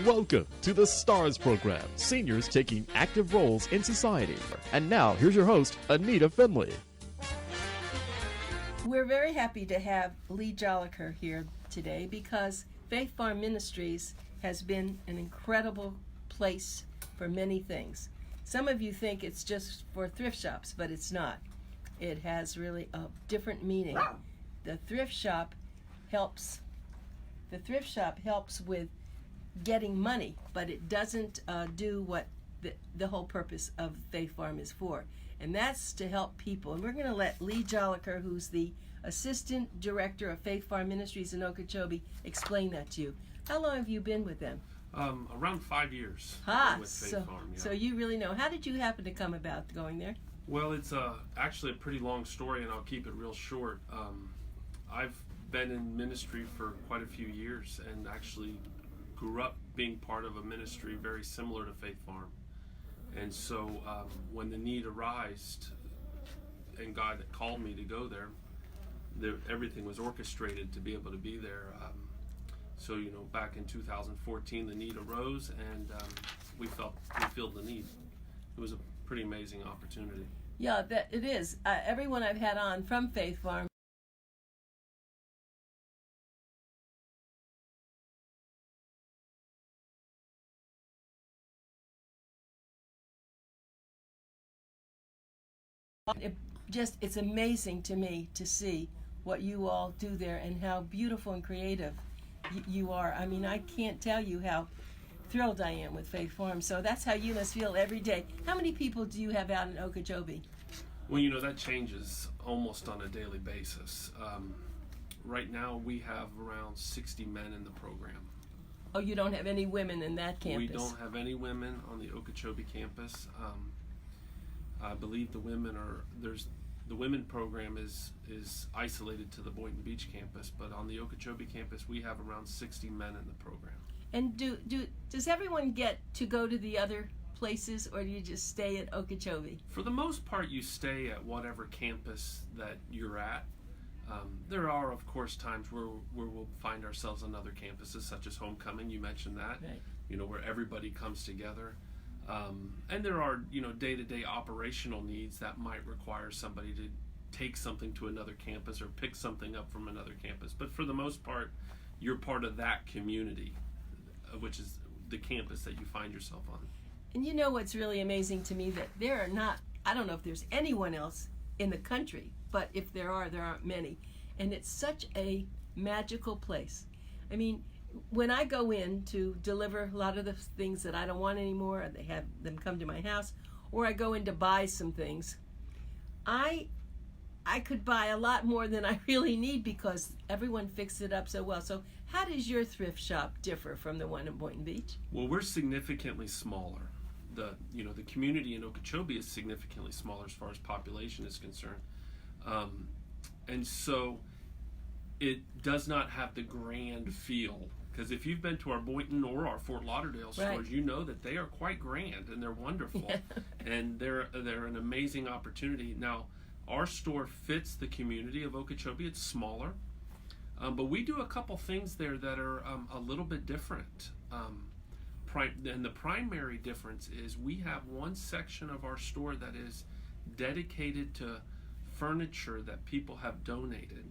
Welcome to the STARS program, seniors taking active roles in society. And now, here's your host, ANITA FINLEY. We're very happy to have Lee JOLICOEUR here today because Faith Farm Ministries has been an incredible place for many things. Some of you think it's just for thrift shops, but it's not. It has really a different meaning. The thrift shop helps with getting money, but it doesn't do what the whole purpose of Faith Farm is for, and that's to help people. And we're going to let Lee JOLICOEUR, who's the Assistant Director of Faith Farm Ministries in Okeechobee, explain that to you. How long have you been with them? Around 5 years with Faith Farm. Yeah. So you really know. How did you happen to come about going there? Well, it's actually a pretty long story, and I'll keep it real short. I've been in ministry for quite a few years and actually grew up being part of a ministry very similar to Faith Farm. And so when the need arose and God called me to go there, everything was orchestrated to be able to be there. So, back in 2014, the need arose, and we filled the need. It was a pretty amazing opportunity. Yeah, it is. Everyone I've had on from Faith Farm it's amazing to me to see what you all do there and how beautiful and creative you are. I mean, I can't tell you how thrilled I am with Faith Farm. So that's how you must feel every day. How many people do you have out in Okeechobee? Well, that changes almost on a daily basis. Right now we have around 60 men in the program. Oh, you don't have any women in that campus? We don't have any women on the Okeechobee campus. I believe the women program is isolated to the Boynton Beach campus, but on the Okeechobee campus we have around 60 men in the program. And does everyone get to go to the other places, or do you just stay at Okeechobee? For the most part, you stay at whatever campus that you're at. There are, of course, times where we'll find ourselves on other campuses, such as Homecoming. You mentioned that, right. Where everybody comes together. And there are, day-to-day operational needs that might require somebody to take something to another campus or pick something up from another campus. But for the most part, you're part of that community, which is the campus that you find yourself on. And what's really amazing to me, that there are not, I don't know if there's anyone else in the country, but if there aren't many. And it's such a magical place. I mean, when I go in to deliver a lot of the things that I don't want anymore, they have them come to my house, or I go in to buy some things, I could buy a lot more than I really need because everyone fixed it up so well. So how does your thrift shop differ from the one in Boynton Beach? Well, we're significantly smaller. The community in Okeechobee is significantly smaller as far as population is concerned. And so it does not have the grand feel. Because if you've been to our Boynton or our Fort Lauderdale stores, right, you know that they are quite grand and they're wonderful. Yeah. And they're an amazing opportunity. Now, our store fits the community of Okeechobee. It's smaller. But we do a couple things there that are a little bit different. And the primary difference is we have one section of our store that is dedicated to furniture that people have donated.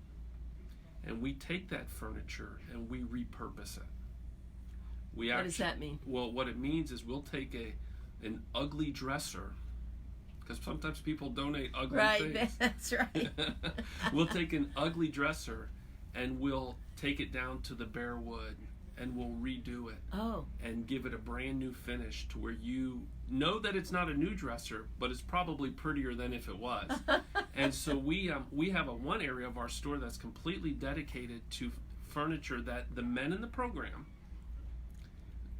And we take that furniture and we repurpose it. What does that mean? Well, what it means is we'll take an ugly dresser, because sometimes people donate ugly things. Right, that's right. We'll take an ugly dresser and we'll take it down to the bare wood and we'll redo it. Oh. And give it a brand new finish to where you know that it's not a new dresser, but it's probably prettier than if it was. And so we have one area of our store that's completely dedicated to furniture that the men in the program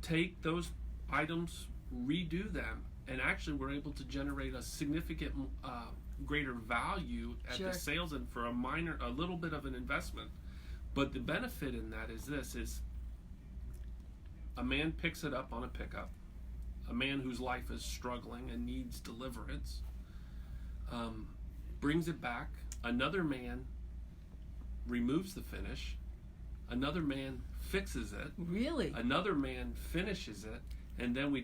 take those items, redo them, and actually we're able to generate a significant greater value at the sales and for a little bit of an investment. But the benefit in that is a man picks it up on a pickup, a man whose life is struggling and needs deliverance, brings it back. Another man removes the finish. another man fixes it, Really? another man finishes it, and then we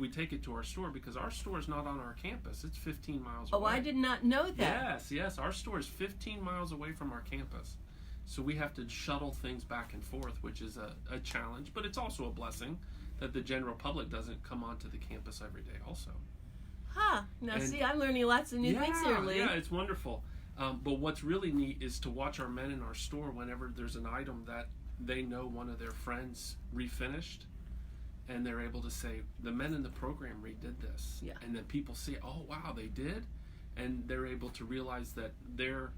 take it to our store, because our store is not on our campus. It's 15 miles away. Oh, I did not know that. Yes, our store is 15 miles away from our campus. So we have to shuttle things back and forth, which is a challenge, but it's also a blessing that the general public doesn't come onto the campus every day also. Huh. Now, see, I'm learning lots of new things here, Lee. Yeah, it's wonderful. But what's really neat is to watch our men in our store whenever there's an item that they know one of their friends refinished, and they're able to say, the men in the program redid this. Yeah. And then people see, oh, wow, they did? And they're able to realize that their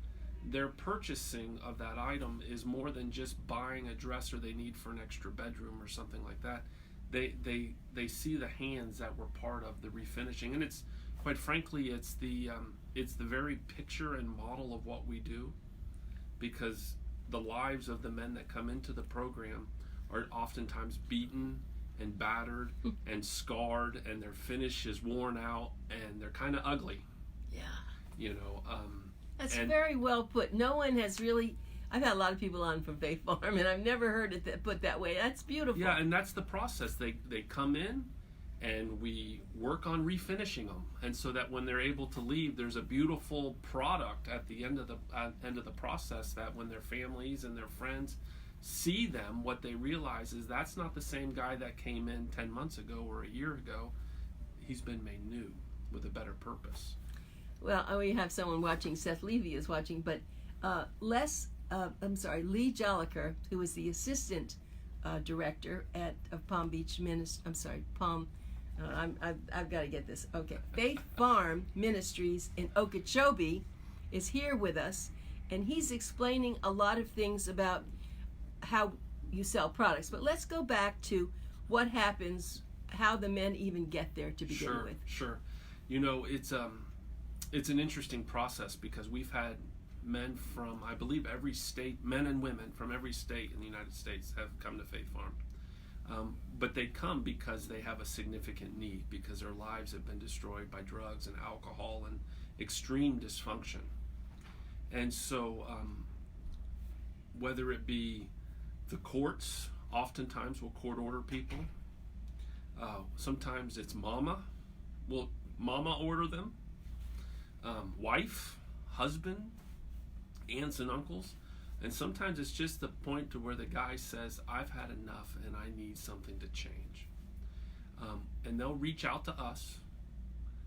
purchasing of that item is more than just buying a dresser they need for an extra bedroom or something like that. They see the hands that were part of the refinishing, and it's, quite frankly, it's the very picture and model of what we do, because the lives of the men that come into the program are oftentimes beaten and battered and scarred, and their finish is worn out, and they're kind of ugly. Yeah. You know. That's very well put. No one has really. I've had a lot of people on from Faith Farm, and I've never heard it put that way. That's beautiful. Yeah, and that's the process. They come in, and we work on refinishing them, and so that when they're able to leave, there's a beautiful product at the end of the process, that when their families and their friends see them, what they realize is that's not the same guy that came in 10 months ago or a year ago. He's been made new with a better purpose. Well, we have someone watching. Seth Levy is watching, but Lee JOLICOEUR, who is the assistant director of Palm Beach I've got to get this. Okay, Faith Farm Ministries in Okeechobee is here with us, and he's explaining a lot of things about how you sell products. But let's go back to what happens, how the men even get there to begin with. Sure. You know, it's an interesting process, because we've had men from, I believe, every state, men and women from every state in the United States have come to Faith Farm. But they come because they have a significant need, because their lives have been destroyed by drugs and alcohol and extreme dysfunction. And so whether it be the courts, oftentimes will court order people. Sometimes it's mama order them. Wife, husband, aunts and uncles. And sometimes it's just the point to where the guy says, I've had enough and I need something to change. And they'll reach out to us.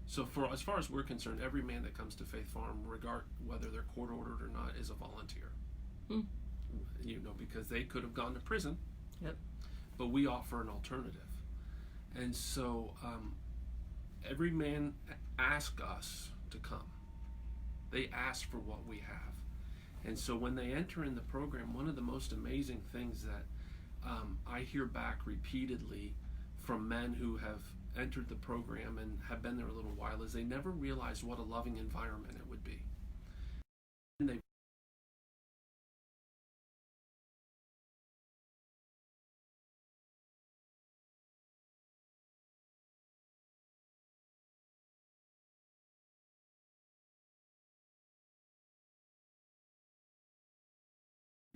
So as far as we're concerned, every man that comes to Faith Farm, regard whether they're court ordered or not, is a volunteer. You know, because they could have gone to prison. Yep. But we offer an alternative. And so every man asks us to come. They ask for what we have. And so when they enter in the program, one of the most amazing things that I hear back repeatedly from men who have entered the program and have been there a little while is they never realized what a loving environment it would be. And they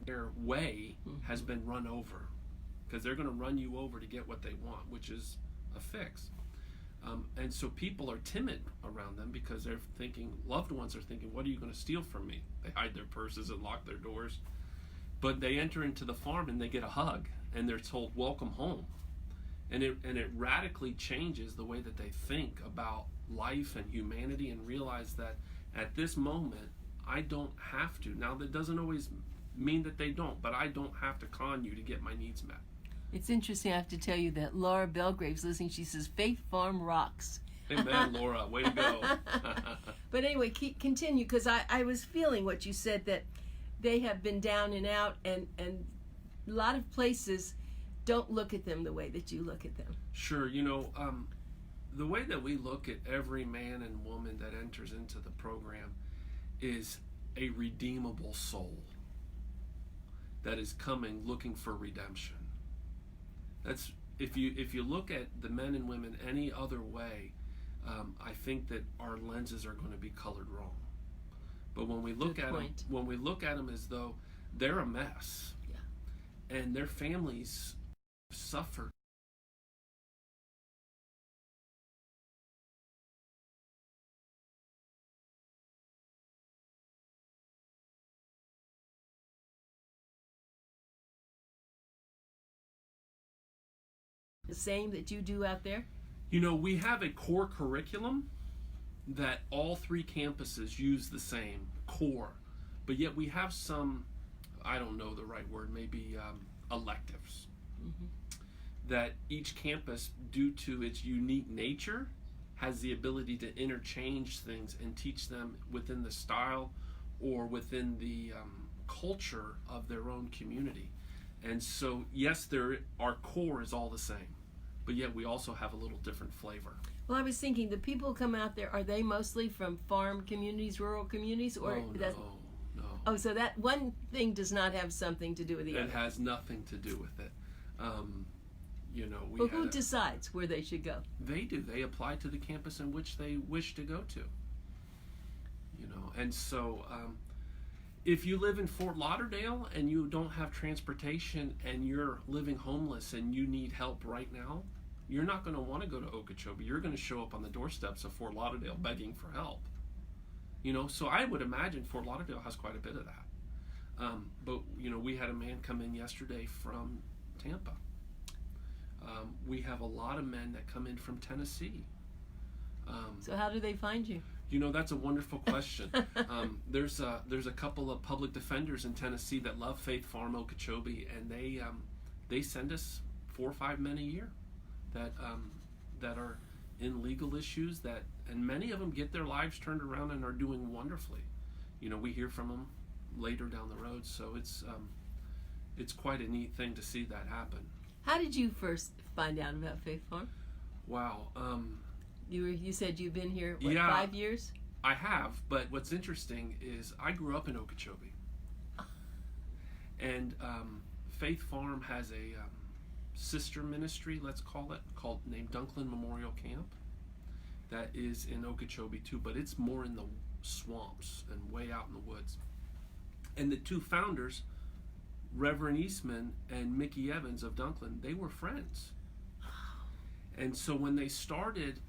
their way has been run over, because they're going to run you over to get what they want, which is a fix. And so people are timid around them, because they're thinking, loved ones are thinking, what are you going to steal from me? They hide their purses and lock their doors. But they enter into the farm and they get a hug, and they're told, welcome home. And it radically changes the way that they think about life and humanity, and realize that at this moment, I don't have to. Now, that doesn't always mean that they don't, but I don't have to con you to get my needs met. It's interesting. I have to tell you that Laura Belgrave's listening. She says, Faith Farm rocks. Amen, Laura. Way to go. But anyway, continue, because I was feeling what you said, that they have been down and out, and a lot of places don't look at them the way that you look at them. Sure. You know, the way that we look at every man and woman that enters into the program is a redeemable soul that is coming looking for redemption. That's if you look at the men and women any other way, I think that our lenses are going to be colored wrong. But when we look at them as though they're a mess, and their families suffered. The same that you do out there? You know, we have a core curriculum that all three campuses use the same core, but yet we have some, I don't know the right word, maybe electives that each campus, due to its unique nature, has the ability to interchange things and teach them within the style or within the culture of their own community. And so, yes, our core is all the same, but yet we also have a little different flavor. Well, I was thinking, the people who come out there, are they mostly from farm communities, rural communities, or No. Oh, so that one thing does not have something to do with the other. It has nothing to do with it. You know, But who decides where they should go? They do. They apply to the campus in which they wish to go to. You know, and so if you live in Fort Lauderdale and you don't have transportation and you're living homeless and you need help right now, you're not going to want to go to Okeechobee. You're going to show up on the doorsteps of Fort Lauderdale begging for help. You know, so I would imagine Fort Lauderdale has quite a bit of that. But, you know, we had a man come in yesterday from Tampa. We have a lot of men that come in from Tennessee. So how do they find you? You know, that's a wonderful question. There's a couple of public defenders in Tennessee that love Faith Farm Okeechobee, and they send us 4 or 5 men a year that are in legal issues, and many of them get their lives turned around and are doing wonderfully. You know, we hear from them later down the road, so it's quite a neat thing to see that happen. How did you first find out about Faith Farm? Wow. You said you've been here, 5 years? I have, but what's interesting is I grew up in Okeechobee. And Faith Farm has a sister ministry, let's call it, named Dunklin Memorial Camp, that is in Okeechobee too, but it's more in the swamps and way out in the woods. And the two founders, Reverend Eastman and Mickey Evans of Dunklin, they were friends. And so when they started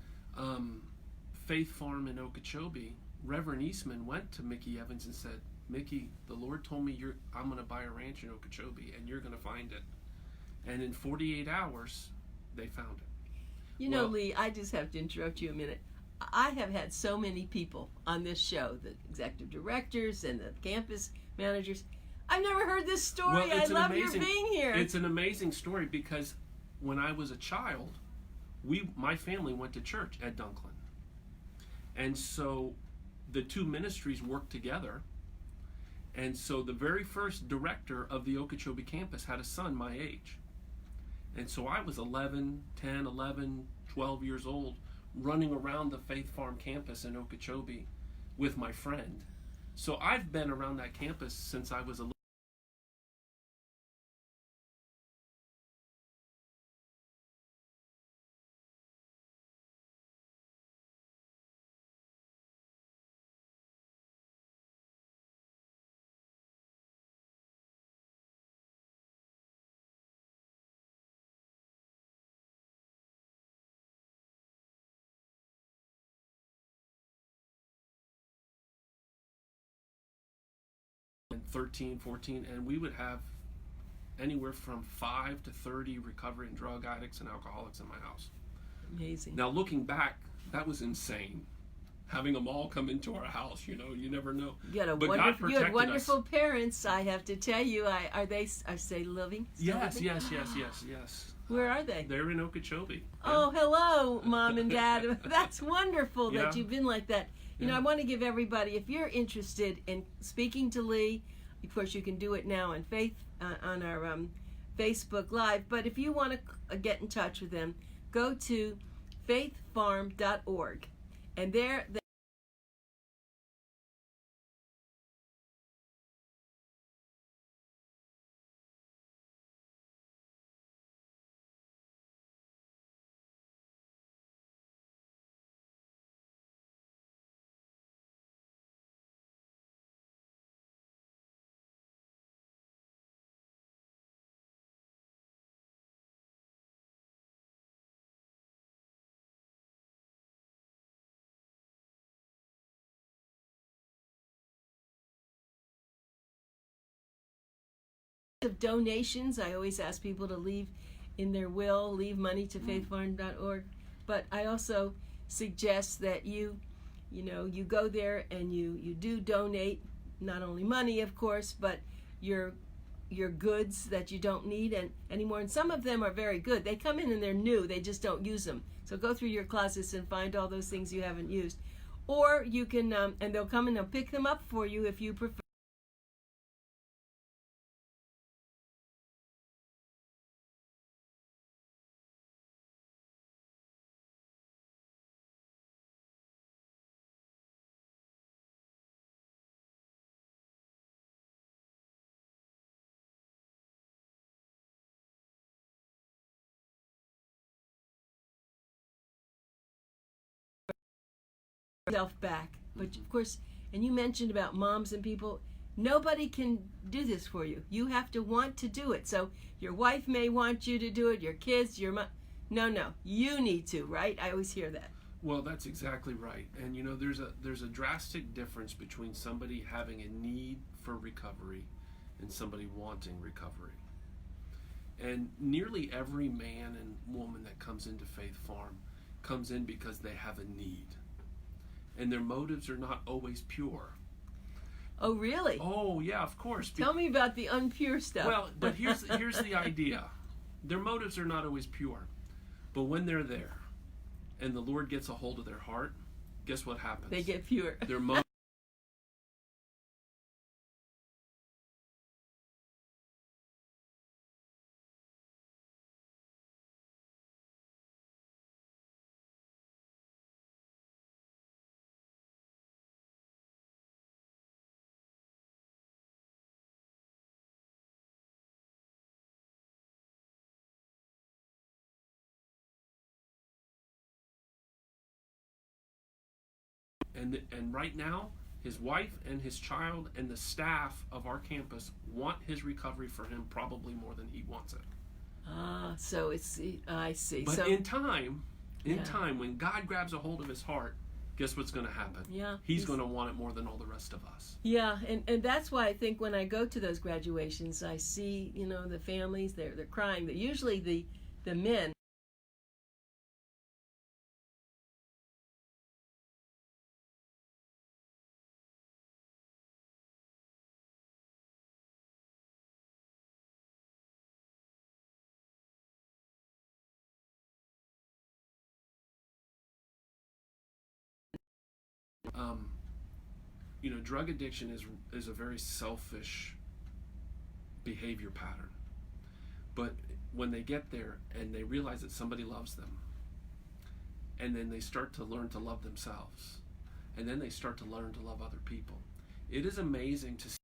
Faith Farm in Okeechobee, Reverend Eastman went to Mickey Evans and said, "Mickey, the Lord told me I'm going to buy a ranch in Okeechobee and you're going to find it." And in 48 hours, they found it. You know, Lee, I just have to interrupt you a minute. I have had so many people on this show, the executive directors and the campus managers. I've never heard this story. Well, I love your being here. It's an amazing story because when I was a child, my family went to church at Dunklin. And so the two ministries worked together. And so the very first director of the Okeechobee campus had a son my age. And so I was 11, 12 years old, running around the Faith Farm campus in Okeechobee with my friend. So I've been around that campus since I was a in 13, 14, and we would have anywhere from 5 to 30 recovering drug addicts and alcoholics in my house. Amazing. Now looking back, that was insane. Having them all come into our house, you know, you never know. You had, you had wonderful parents, I have to tell you. Are they living? Yes. Where are they? They're in Okeechobee. Oh, hello, Mom and Dad. That's wonderful that you've been like that. You know, I want to give everybody, if you're interested in speaking to Lee, of course you can do it now on on our Facebook Live, but if you want to get in touch with them, go to faithfarm.org, and there of donations. I always ask people to leave in their will, leave money to faithfarm.org. But I also suggest that you go there and you do donate, not only money, of course, but your goods that you don't need anymore. And some of them are very good. They come in and they're new. They just don't use them. So go through your closets and find all those things you haven't used. Or you can, and they'll come and they'll pick them up for you if you prefer. Yourself back. But of course, and you mentioned about moms and people, nobody can do this for you. You have to want to do it. So your wife may want you to do it, your kids, your mom. No, you need to, right? I always hear that. Well, that's exactly right. And there's a drastic difference between somebody having a need for recovery and somebody wanting recovery. And nearly every man and woman that comes into Faith Farm comes in because they have a need. And their motives are not always pure. Oh, really? Oh, yeah, of course. Tell me about the unpure stuff. Well, but here's the idea. Their motives are not always pure. But when they're there and the Lord gets a hold of their heart, guess what happens? They get pure. Their motives and right now, his wife and his child and the staff of our campus want his recovery for him probably more than he wants it. So I see. But so, in time, when God grabs a hold of his heart, guess what's going to happen? Yeah, he's going to want it more than all the rest of us. Yeah, and that's why I think when I go to those graduations, I see, the families, they're crying. Usually the men. Drug addiction is a very selfish behavior pattern. But when they get there and they realize that somebody loves them, and then they start to learn to love themselves, and then they start to learn to love other people, it is amazing to see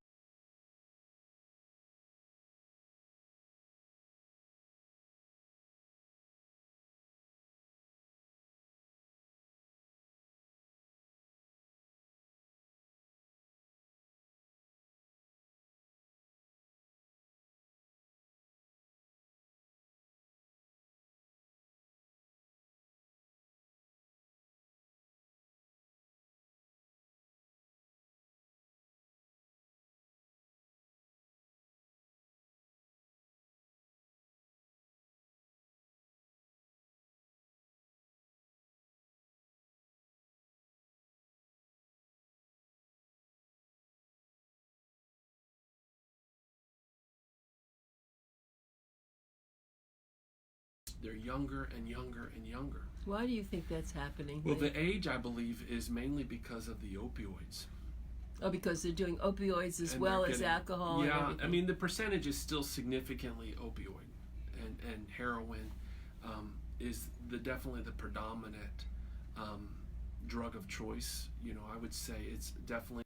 they're younger and younger and younger. Why do you think that's happening? Well, the age, I believe, is mainly because of the opioids. Oh, because they're doing opioids as well as alcohol. Yeah, and everything. I mean, the percentage is still significantly opioid, and heroin is definitely the predominant drug of choice. I would say it's definitely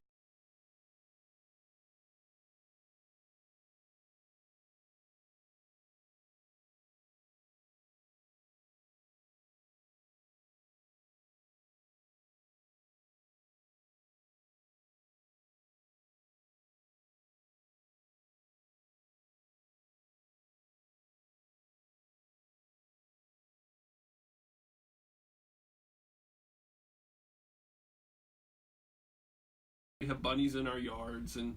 have bunnies in our yards and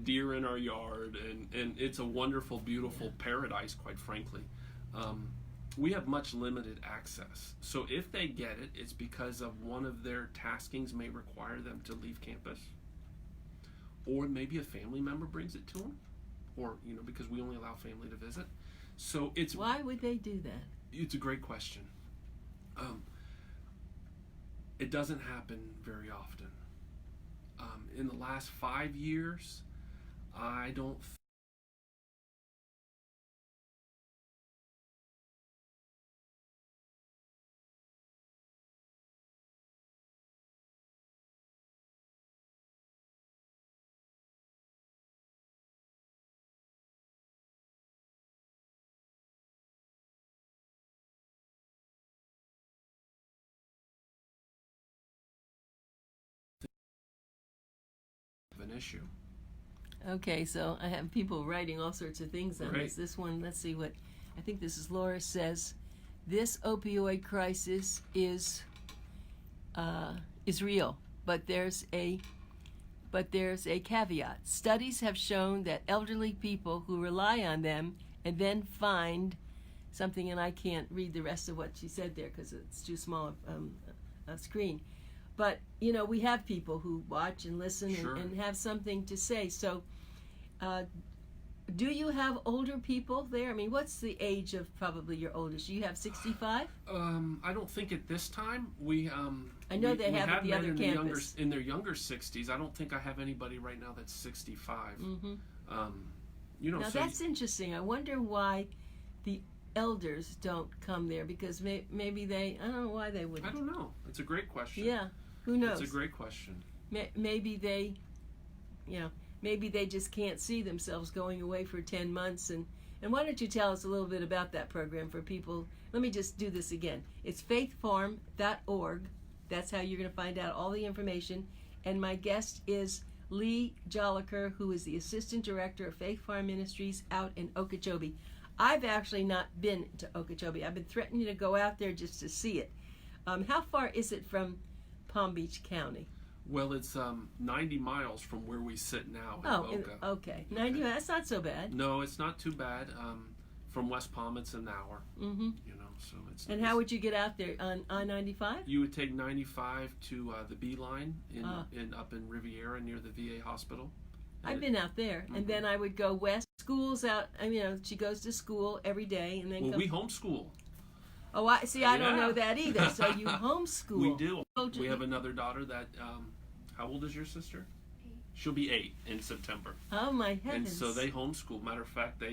deer in our yard, and it's a wonderful, beautiful paradise, quite frankly. We have much limited access. So if they get it, it's because of one of their taskings may require them to leave campus, or maybe a family member brings it to them, or because we only allow family to visit. So it's why would they do that? It's a great question. It doesn't happen very often. In the last 5 years, I don't have an issue. Okay, so I have people writing all sorts of things on Right. this. This one, let's see what, I think this is Laura says, this opioid crisis is real, but there's a caveat. Studies have shown that elderly people who rely on them and then find something, and I can't read the rest of what she said there because it's too small a screen. But, we have people who watch and listen Sure. and have something to say. So, do you have older people there? I mean, what's the age of probably your oldest? You have 65? I don't think at this time we. I know they we have at the men other in campus. In their younger 60s. I don't think I have anybody right now that's 65. Mm-hmm. Now Now, that's interesting. I wonder why the elders don't come there, because maybe I don't know why they wouldn't. I don't know. It's a great question. Yeah, who knows? It's a great question. Maybe they, maybe they just can't see themselves going away for 10 months. And why don't you tell us a little bit about that program for people? Let me just do this again. It's faithfarm.org. That's how you're going to find out all the information. And my guest is Lee JOLICOEUR, who is the Assistant Director of Faith Farm Ministries out in Okeechobee. I've actually not been to Okeechobee. I've been threatening to go out there just to see it. How far is it from Palm Beach County? Well, it's 90 miles from where we sit now in Boca. Okay. 90 miles, that's not so bad. No, it's not too bad. From West Palm, it's an hour. Mm-hmm. So it's. And how would you get out there on I-95? You would take 95 to the B line up in Riviera near the VA hospital. I've been out there, and then I would go west. School's out. She goes to school every day, and then Well, we homeschool. Oh, I see. I don't Yeah. know that either. So you homeschool. We do. Oh, We have another daughter that. How old is your sister? 8. She'll be 8 in September. Oh my heavens! And so they homeschool. Matter of fact,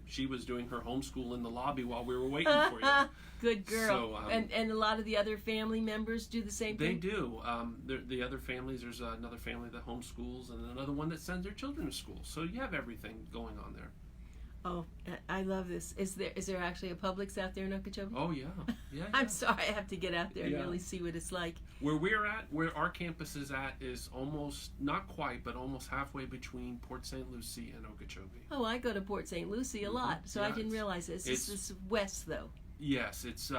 she was doing her homeschool in the lobby while we were waiting for you. Good girl. So, and a lot of the other family members do the same They thing? do. The other families, there's another family that homeschools and another one that sends their children to school. So you have everything going on there. Oh, I love this. Is there actually a Publix out there in Okeechobee? Oh, yeah. Yeah. I'm sorry, I have to get out there and Yeah. really see what it's like. Where our campus is at is almost, not quite, but almost halfway between Port St. Lucie and Okeechobee. Oh, I go to Port St. Lucie a lot, so I Yeah, didn't realize this. This is west, though. Yes, it's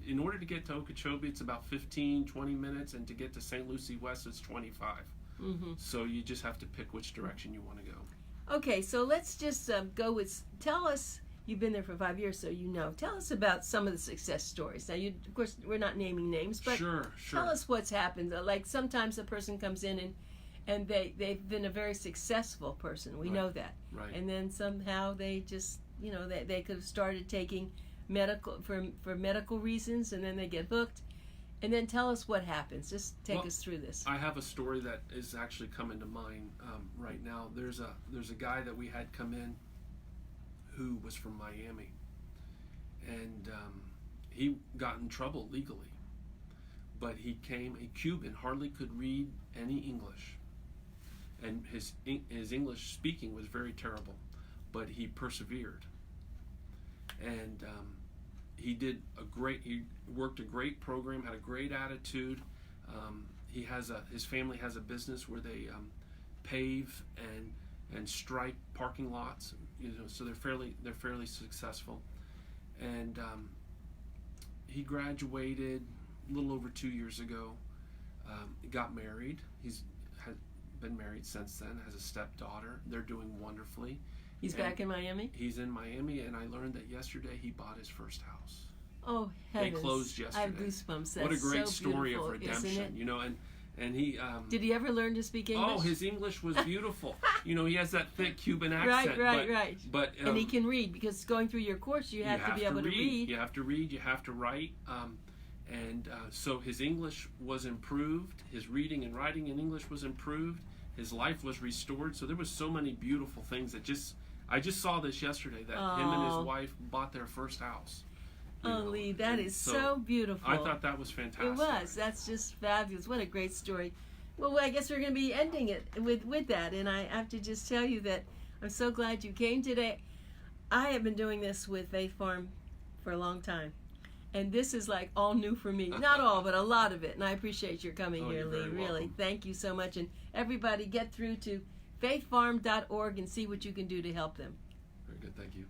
in order to get to Okeechobee, it's about 15, 20 minutes, and to get to St. Lucie West, it's 25. Mm-hmm. So you just have to pick which direction you want to go. Okay, so let's just go with, tell us, you've been there for 5 years, so you know. Tell us about some of the success stories. Now, of course, we're not naming names, but Sure. tell us what's happened. Like sometimes a person comes in and they've been a very successful person. We know that. Right. And then somehow they just, they could have started taking medical for medical reasons, and then they get hooked. And then tell us what happens. Just take us through this. I have a story that is actually coming to mind right now. There's a guy that we had come in who was from Miami, and he got in trouble legally. But he came a Cuban, hardly could read any English, and his English speaking was very terrible, but he persevered, and he worked a great program, had a great attitude. His family has a business where they pave and stripe parking lots, so they're fairly successful. And he graduated a little over 2 years ago. Got married. He's had been married since then, has a stepdaughter. They're doing wonderfully. He's back in Miami? He's in Miami, and I learned that yesterday he bought his first house. Oh, heavens. They closed yesterday. I have goosebumps. That's what a great so story of redemption, redemption, you know, and he... Did he ever learn to speak English? Oh, his English was beautiful. You know, he has that thick Cuban accent. Right. But and he can read, because going through your course, you have to be able to read. You have to read, you have to write. So his English was improved. His reading and writing in English was improved. His life was restored. So there was so many beautiful things that I just saw this yesterday, that him and his wife bought their first house. Lee, that is so beautiful. I thought that was fantastic. It was. That's just fabulous. What a great story. Well, I guess we're going to be ending it with that. And I have to just tell you that I'm so glad you came today. I have been doing this with Faith Farm for a long time. And this is like all new for me. Not all, but a lot of it. And I appreciate your coming here, Lee. Really. Welcome. Thank you so much. And everybody get through to faithfarm.org and see what you can do to help them. Very good. Thank you.